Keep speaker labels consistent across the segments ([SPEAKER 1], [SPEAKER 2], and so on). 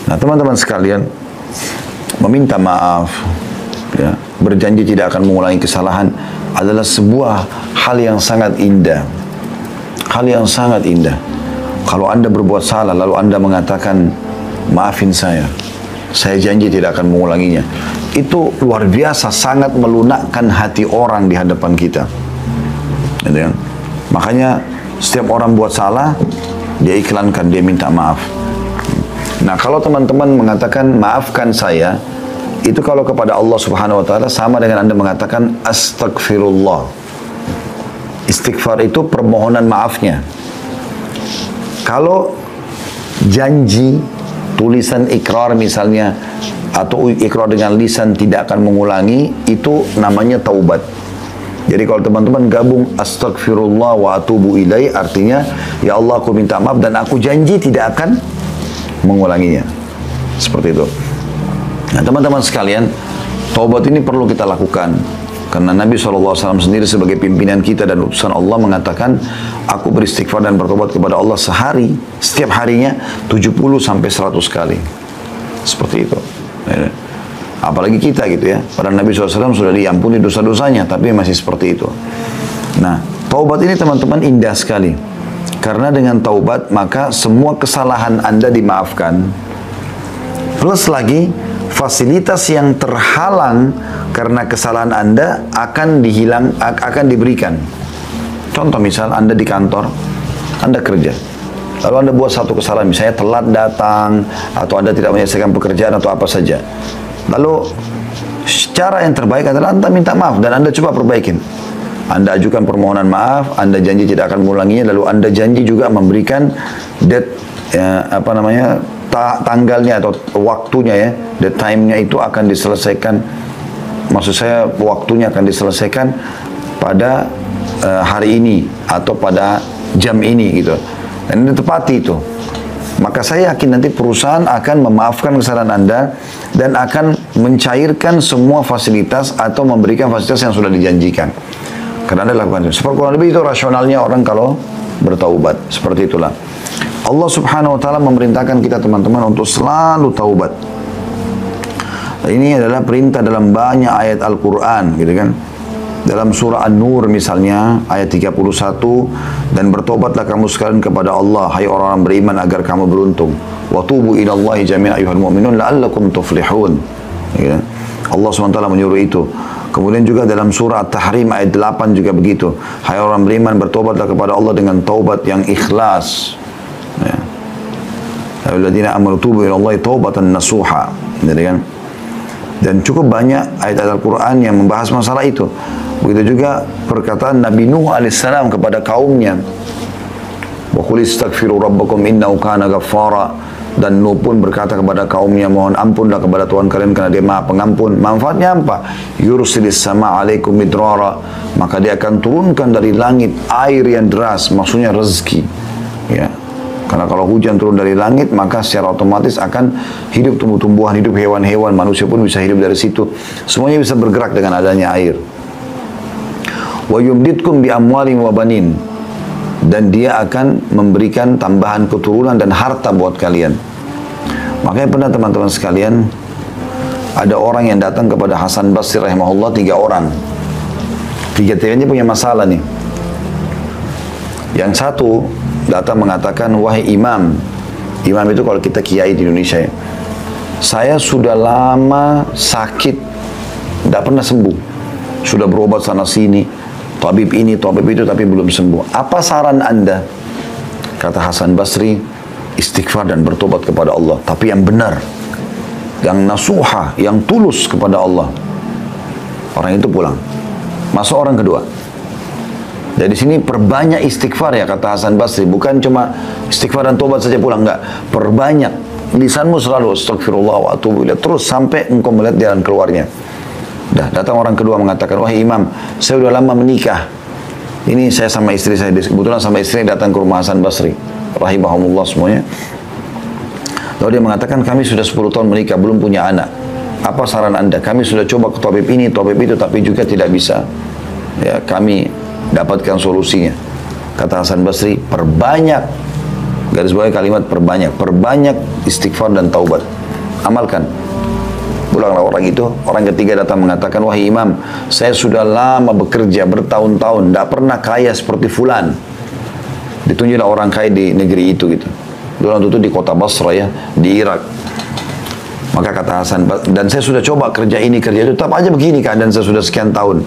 [SPEAKER 1] Nah, teman-teman sekalian, meminta maaf, ya, berjanji tidak akan mengulangi kesalahan adalah sebuah hal yang sangat indah. Hal yang sangat indah. Kalau Anda berbuat salah lalu Anda mengatakan, maafin saya janji tidak akan mengulanginya. Itu luar biasa, sangat melunakkan hati orang di hadapan kita. Gitu kan? Makanya setiap orang buat salah, dia iklankan, dia minta maaf. Nah, kalau teman-teman mengatakan maafkan saya, itu kalau kepada Allah Subhanahu wa taala sama dengan Anda mengatakan astagfirullah. Istighfar itu permohonan maafnya. Kalau janji tulisan ikrar misalnya, atau ikrar dengan lisan tidak akan mengulangi, itu namanya taubat. Jadi kalau teman-teman gabung astagfirullah wa atubu ilai, artinya ya Allah aku minta maaf dan aku janji tidak akan mengulanginya. Seperti itu. Nah, teman-teman sekalian, taubat ini perlu kita lakukan. Karena Nabi SAW sendiri sebagai pimpinan kita dan utusan Allah mengatakan, aku beristighfar dan bertobat kepada Allah sehari, setiap harinya 70 sampai 100 kali. Seperti itu. Apalagi kita gitu ya. Padahal Nabi SAW sudah diampuni dosa-dosanya, tapi masih seperti itu. Nah, taubat ini teman-teman indah sekali. Karena dengan taubat, maka semua kesalahan Anda dimaafkan. Plus lagi, fasilitas yang terhalang karena kesalahan Anda akan diberikan. Contoh misal Anda di kantor, Anda kerja, lalu Anda buat satu kesalahan, misalnya telat datang, atau Anda tidak menyelesaikan pekerjaan atau apa saja. Lalu cara yang terbaik adalah Anda minta maaf dan Anda coba perbaikin. Anda ajukan permohonan maaf, Anda janji tidak akan mengulanginya, lalu Anda janji juga memberikan tanggalnya atau waktunya ya, the time-nya itu akan diselesaikan. Maksud saya waktunya akan diselesaikan pada hari ini atau pada jam ini gitu. Dan ini tepati itu. Maka saya yakin nanti perusahaan akan memaafkan kesalahan Anda dan akan mencairkan semua fasilitas atau memberikan fasilitas yang sudah dijanjikan. Karena Anda lakukan itu. Seperti kurang lebih itu rasionalnya orang kalau bertaubat. Seperti itulah. Allah Subhanahu wa taala memerintahkan kita teman-teman untuk selalu taubat. Ini adalah perintah dalam banyak ayat Al-Quran, gitu kan. Dalam surah An-Nur misalnya, ayat 31, dan bertobatlah kamu sekalian kepada Allah, hai orang-orang beriman, agar kamu beruntung. Wa tubu ilallahi jami'a ayyuhal mu'minun la'allakum tuflihun. Ya. Allah SWT menyuruh itu. Kemudian juga dalam surah At-Tahrim ayat 8 juga begitu. Hai orang beriman, bertobatlah kepada Allah dengan taubat yang ikhlas. Ya. Alladzina amanu tubu ilallahi taubatan nasuha. Jadi kan? Dan cukup banyak ayat Al-Quran yang membahas masalah itu. Begitu juga perkataan Nabi Nuh alaihissalam kepada kaumnya. Wa qul istaghfiru rabbakum innahu kana ghaffara. Dan Nuh pun berkata kepada kaumnya, mohon ampunlah kepada Tuhan kalian karena dia Maha Pengampun. Manfaatnya apa? Yursilis sama alaikum midrara. Maka dia akan turunkan dari langit air yang deras, maksudnya rezeki. Ya. Karena kalau hujan turun dari langit, maka secara otomatis akan hidup tumbuh-tumbuhan, hidup hewan-hewan, manusia pun bisa hidup dari situ. Semuanya bisa bergerak dengan adanya air. Wa yumditkum bi amwalin wa banin. Dan dia akan memberikan tambahan keturunan dan harta buat kalian. Makanya pernah teman-teman sekalian, ada orang yang datang kepada Hasan Basri rahimahullah, 3 orang. 3-tiganya punya masalah nih. Yang satu datang mengatakan, wahai imam. Imam itu kalau kita kiai di Indonesia ya. Saya sudah lama sakit, tidak pernah sembuh. Sudah berobat sana sini, tabib ini, tabib itu, tapi belum sembuh. Apa saran Anda? Kata Hasan Basri, istighfar dan bertobat kepada Allah. Tapi yang benar, yang nasuha, yang tulus kepada Allah. Orang itu pulang. Masuk orang kedua. Jadi sini perbanyak istighfar ya, kata Hasan Basri. Bukan cuma istighfar dan tobat saja pulang, enggak. Perbanyak. Lisanmu selalu astagfirullah wa atubu ilaih. Terus sampai engkau melihat jalan keluarnya. Dah, datang orang kedua mengatakan, wahai imam, saya sudah lama menikah. Ini saya sama istri saya, kebetulan sama istri datang ke rumah Hasan Basri. Rahimahumullah semuanya. Lalu dia mengatakan, kami sudah 10 tahun menikah, belum punya anak. Apa saran Anda? Kami sudah coba ke tabib ini, tabib itu, tapi juga tidak bisa. Ya, kami dapatkan solusinya. Kata Hasan Basri, perbanyak Garis bawah kalimat perbanyak. Perbanyak istighfar dan taubat. Amalkan. Pulanglah orang itu. Orang ketiga datang mengatakan, wahai imam, saya sudah lama bekerja bertahun-tahun, tidak pernah kaya seperti fulan. Ditunjuklah orang kaya di negeri itu gitu. Dulu itu di kota Basra ya, di Irak. Maka kata Hasan, dan saya sudah coba kerja ini kerja itu, tetap aja begini keadaan saya sudah sekian tahun.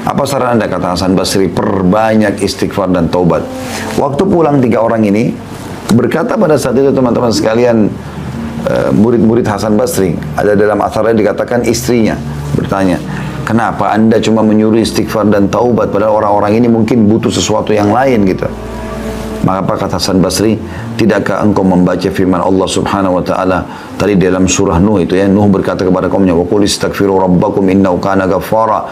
[SPEAKER 1] Apa saran anda, kata Hasan Basri? Perbanyak istighfar dan taubat. Waktu pulang tiga orang ini berkata pada saat itu, teman-teman sekalian, murid-murid Hasan Basri, ada dalam atharnya dikatakan istrinya bertanya, kenapa anda cuma menyuruh istighfar dan taubat padahal orang-orang ini mungkin butuh sesuatu yang lain gitu. Maka apa kata Hasan Basri, tidakkah engkau membaca firman Allah subhanahu wa ta'ala tadi dalam surah Nuh itu ya, Nuh berkata kepada kaumnya, wa qul istaghfiru rabbakum innahu kana ghaffara.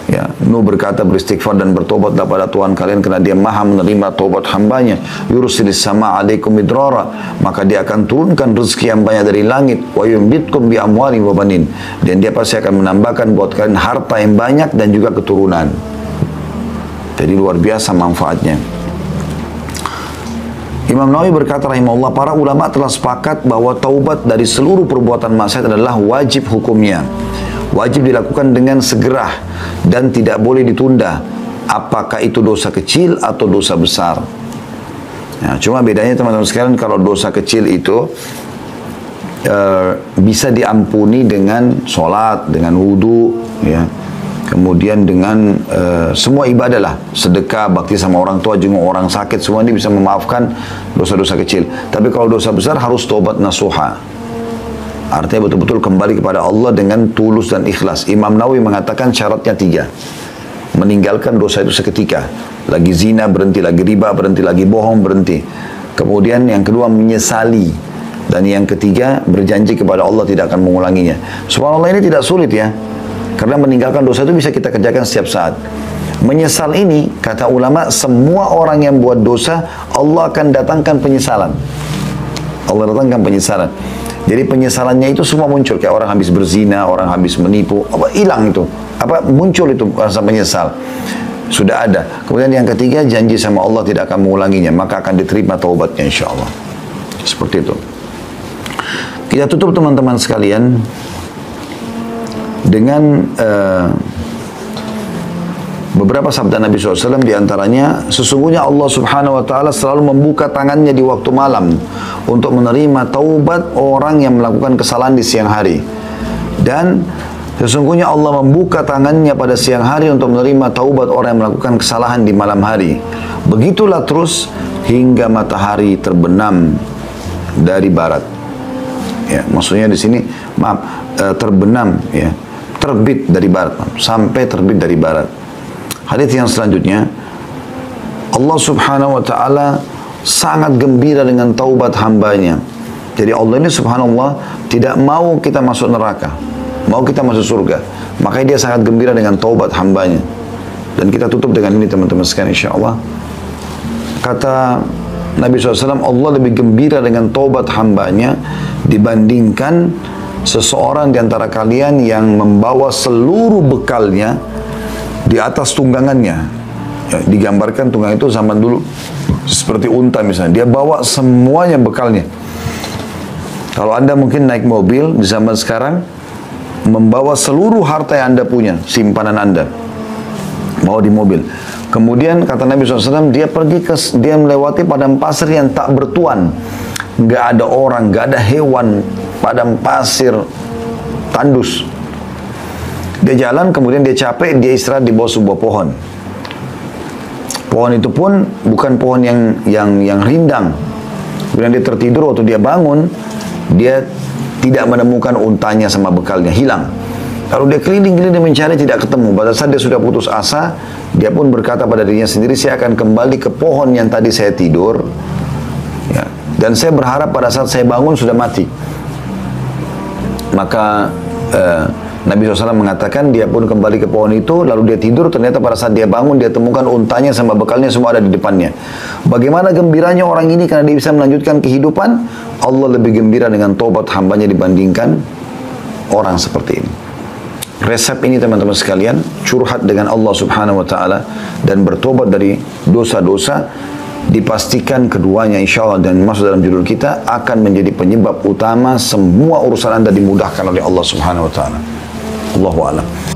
[SPEAKER 1] Ya, Nuh berkata beristighfar dan bertobatlah pada Tuhan kalian karena dia maha menerima taubat hambanya. Yursilis sama alaikum midrara, maka dia akan turunkan rezeki yang banyak dari langit. Wa yumbitkum bi amwalin wa banin, dan dia pasti akan menambahkan buat kalian harta yang banyak dan juga keturunan. Jadi luar biasa manfaatnya. Imam Nawawi berkata rahimahullah, para ulama telah sepakat bahwa taubat dari seluruh perbuatan maksiat adalah wajib hukumnya. Wajib dilakukan dengan segera dan tidak boleh ditunda, apakah itu dosa kecil atau dosa besar. Ya, cuma bedanya teman-teman sekalian, kalau dosa kecil itu bisa diampuni dengan sholat, dengan wudu, ya. Kemudian dengan semua ibadah lah, sedekah, bakti sama orang tua, jenguk orang sakit, semua ini bisa memaafkan dosa-dosa kecil. Tapi kalau dosa besar harus taubat nasuha. Artinya betul-betul kembali kepada Allah dengan tulus dan ikhlas. Imam Nawawi mengatakan syaratnya 3. Meninggalkan dosa itu seketika. Lagi zina berhenti, lagi riba berhenti, lagi bohong berhenti. Kemudian yang kedua menyesali. Dan yang ketiga berjanji kepada Allah tidak akan mengulanginya. Subhanallah, ini tidak sulit ya. Karena meninggalkan dosa itu bisa kita kerjakan setiap saat. Menyesal ini, kata ulama, semua orang yang buat dosa, Allah akan datangkan penyesalan. Allah datangkan penyesalan. Jadi penyesalannya itu semua muncul, kayak orang habis berzina, orang habis menipu, apa hilang itu, apa muncul itu rasa menyesal, sudah ada. Kemudian yang ketiga, janji sama Allah tidak akan mengulanginya, maka akan diterima taubatnya insya Allah. Seperti itu. Kita tutup teman-teman sekalian dengan beberapa sabda Nabi SAW, diantaranya, sesungguhnya Allah subhanahu wa ta'ala selalu membuka tangannya di waktu malam untuk menerima taubat orang yang melakukan kesalahan di siang hari. Dan sesungguhnya Allah membuka tangannya pada siang hari untuk menerima taubat orang yang melakukan kesalahan di malam hari. Begitulah terus hingga matahari terbenam dari barat. Ya, maksudnya di sini, terbenam, ya, terbit dari barat, sampai terbit dari barat. Hadits yang selanjutnya, Allah subhanahu wa ta'ala sangat gembira dengan taubat hambanya. Jadi Allah ini subhanallah tidak mau kita masuk neraka, mau kita masuk surga. Makanya dia sangat gembira dengan taubat hambanya. Dan kita tutup dengan ini teman-teman sekalian insyaAllah. Kata Nabi SAW, Allah lebih gembira dengan taubat hambanya dibandingkan seseorang di antara kalian yang membawa seluruh bekalnya di atas tunggangannya. Ya, digambarkan tunggang itu zaman dulu seperti unta misalnya, dia bawa semuanya bekalnya. Kalau anda mungkin naik mobil di zaman sekarang, membawa seluruh harta yang anda punya, simpanan anda, bawa di mobil. Kemudian kata Nabi SAW, dia melewati padang pasir yang tak bertuan, nggak ada orang, nggak ada hewan, padang pasir tandus. Dia jalan, kemudian dia capek, dia istirahat di bawah sebuah pohon. Pohon itu pun bukan pohon yang rindang. Kemudian dia tertidur, waktu dia bangun, dia tidak menemukan untanya sama bekalnya, hilang. Lalu dia keliling-keliling mencari, tidak ketemu. Pada saat dia sudah putus asa, dia pun berkata pada dirinya sendiri, saya akan kembali ke pohon yang tadi saya tidur, ya, dan saya berharap pada saat saya bangun sudah mati. Maka Nabi SAW mengatakan dia pun kembali ke pohon itu, lalu dia tidur, ternyata pada saat dia bangun, dia temukan untanya sama bekalnya semua ada di depannya. Bagaimana gembiranya orang ini karena dia bisa melanjutkan kehidupan. Allah lebih gembira dengan taubat hambanya dibandingkan orang seperti ini. Resep ini teman-teman sekalian, curhat dengan Allah subhanahu wa ta'ala dan bertobat dari dosa-dosa, dipastikan keduanya insya Allah dan masuk dalam judul kita akan menjadi penyebab utama semua urusan Anda dimudahkan oleh Allah Subhanahu wa taala. Allahu a'lam.